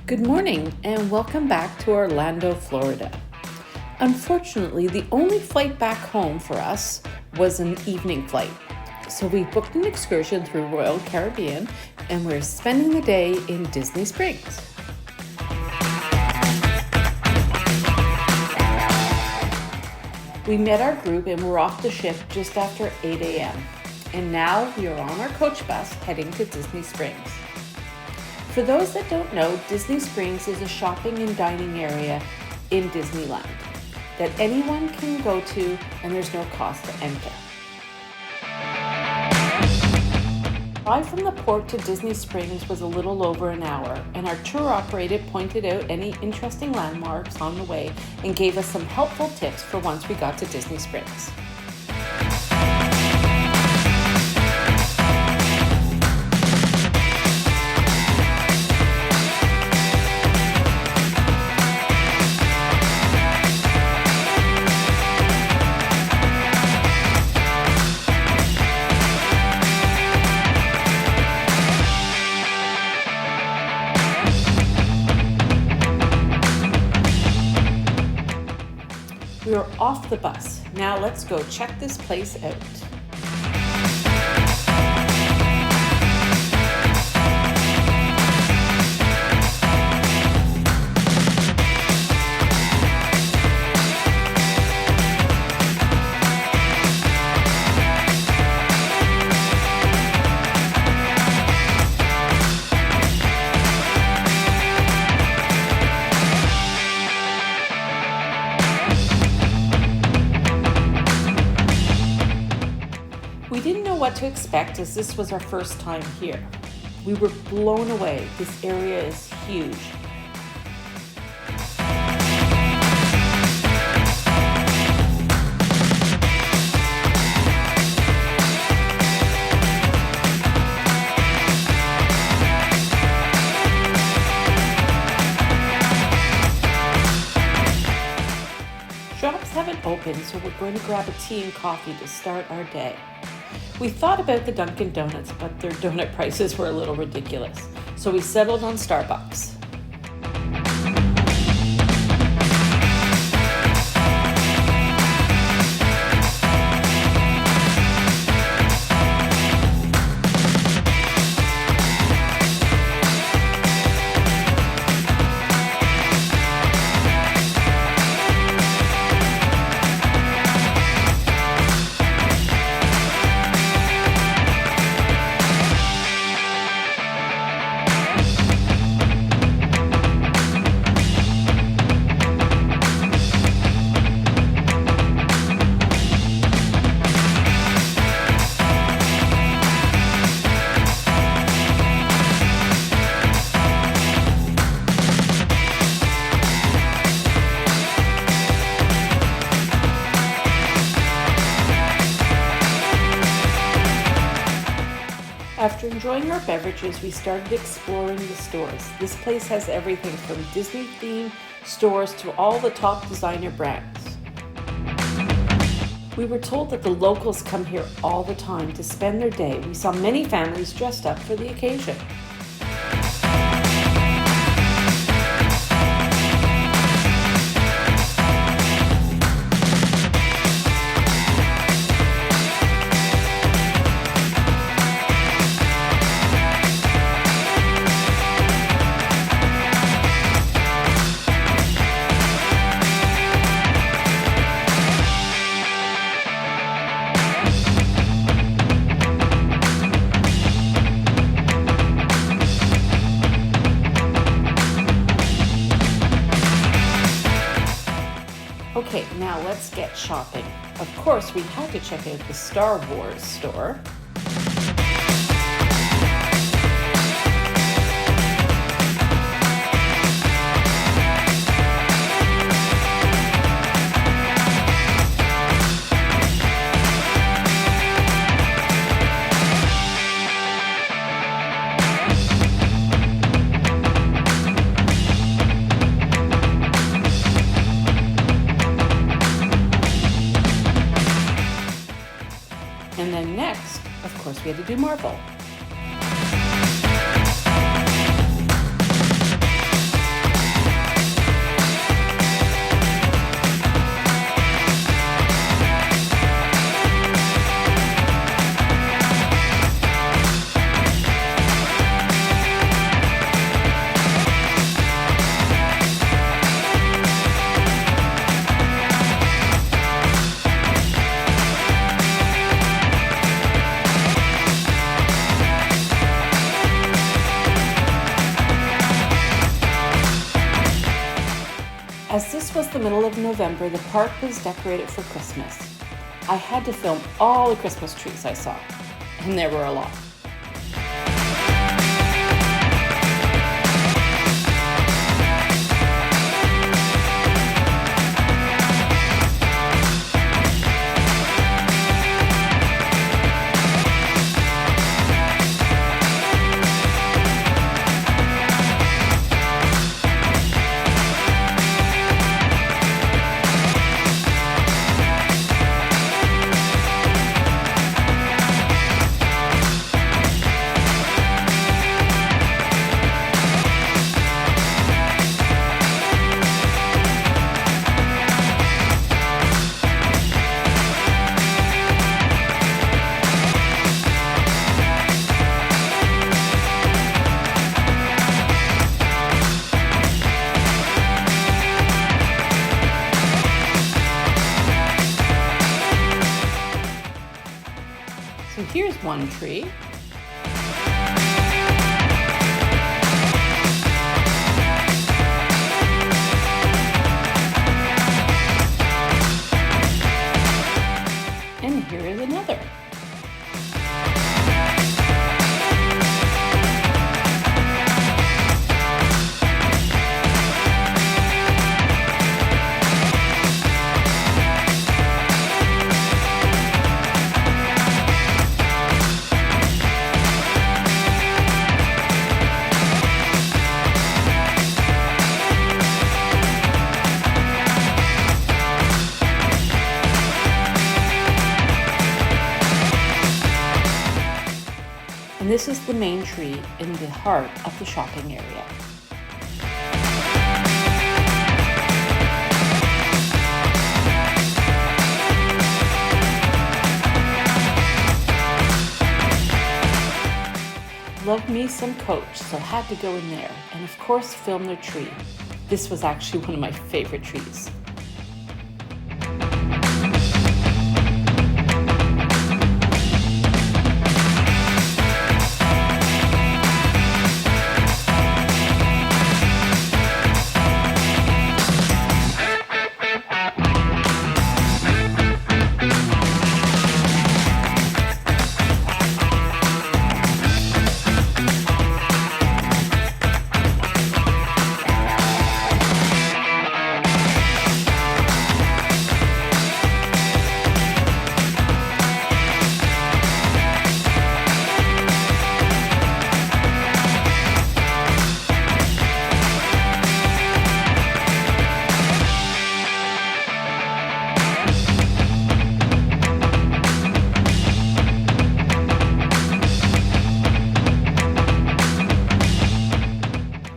Good morning and welcome back to Orlando, Florida. Unfortunately, the only flight back home for us was an evening flight. So we booked an excursion through Royal Caribbean and we're spending the day in Disney Springs. We met our group and we're off the ship just after 8 a.m. And now we are on our coach bus heading to Disney Springs. For those that don't know, Disney Springs is a shopping and dining area in Disneyland that anyone can go to and there's no cost to enter. The ride from the port to Disney Springs was a little over an hour, and our tour operator pointed out any interesting landmarks on the way and gave us some helpful tips for once we got to Disney Springs. We are off the bus. Now let's go check this place out. We didn't know what to expect as this was our first time here. We were blown away. This area is huge. Shops haven't opened, so we're going to grab a tea and coffee to start our day. We thought about the Dunkin' Donuts, but their donut prices were a little ridiculous, so we settled on Starbucks. After enjoying our beverages, we started exploring the stores. This place has everything from Disney-themed stores to all the top designer brands. We were told that the locals come here all the time to spend their day. We saw many families dressed up for the occasion. Okay, now let's get shopping. Of course, we had to check out the Star Wars store. And then next, of course, we had to do Marvel. was the middle of November, the park was decorated for Christmas. I had to film all the Christmas trees I saw, and there were a lot. So here's one tree. And here is another. And this is the main tree in the heart of the shopping area. Love me some Coach, so had to go in there and of course film their tree. This was actually one of my favorite trees.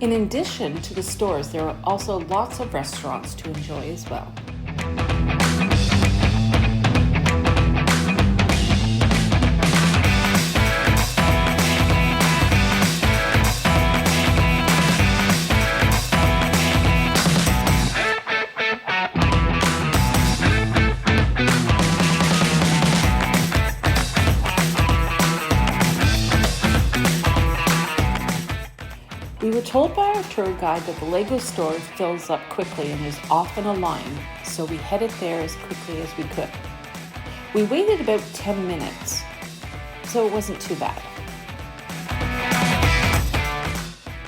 In addition to the stores, there are also lots of restaurants to enjoy as well. We were told by our tour guide that the Lego store fills up quickly and there's often a line, so we headed there as quickly as we could. We waited about 10 minutes, so it wasn't too bad.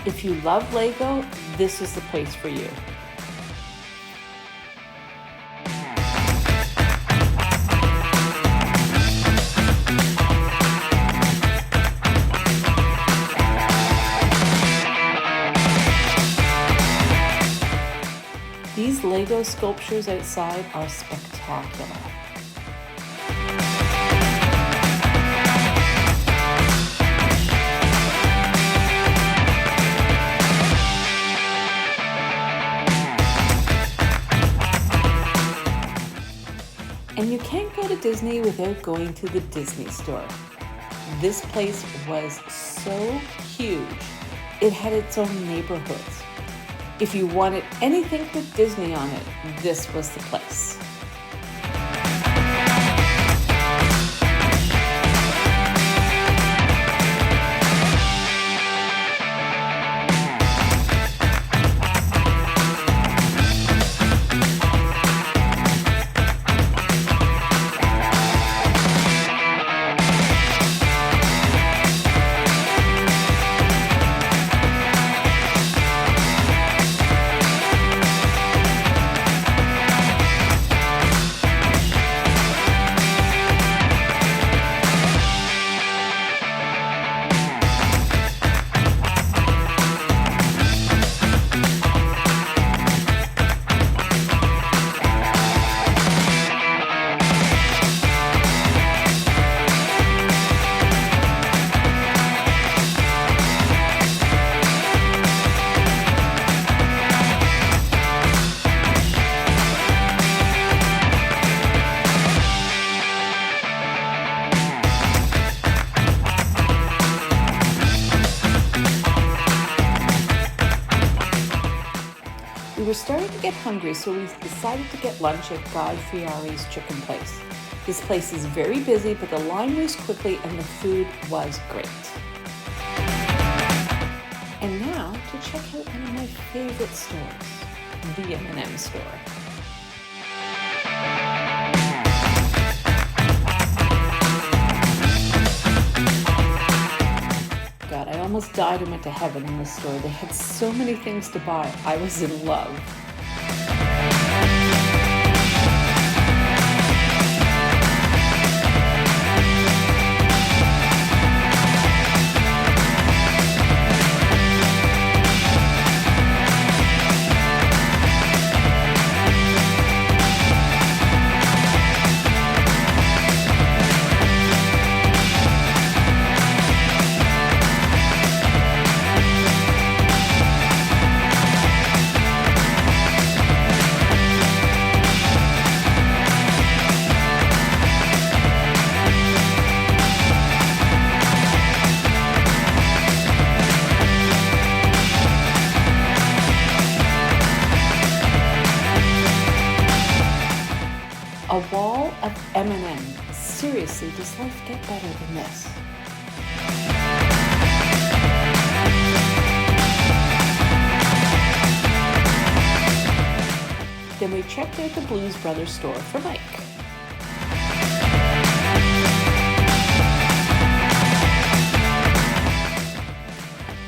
If you love Lego, this is the place for you. These Lego sculptures outside are spectacular. And you can't go to Disney without going to the Disney store. This place was so huge. It had its own neighborhoods. If you wanted anything with Disney on it, this was the place. were starting to get hungry, so we decided to get lunch at Guy Fieri's chicken place. This place is very busy, but the line moves quickly and the food was great. And now to check out one of my favorite stores, the M&M store. God, I almost died and went to heaven in this store. They had so many things to buy. I was in love. A wall of M&M. Seriously, does life get better than this? Then we checked out the Blues Brothers store for Mike.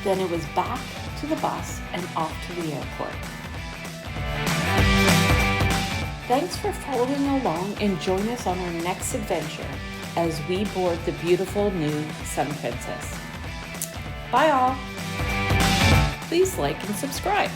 Then it was back to the bus and off to the airport. Thanks for following along and join us on our next adventure as we board the beautiful new Sun Princess. Bye all. Please like and subscribe.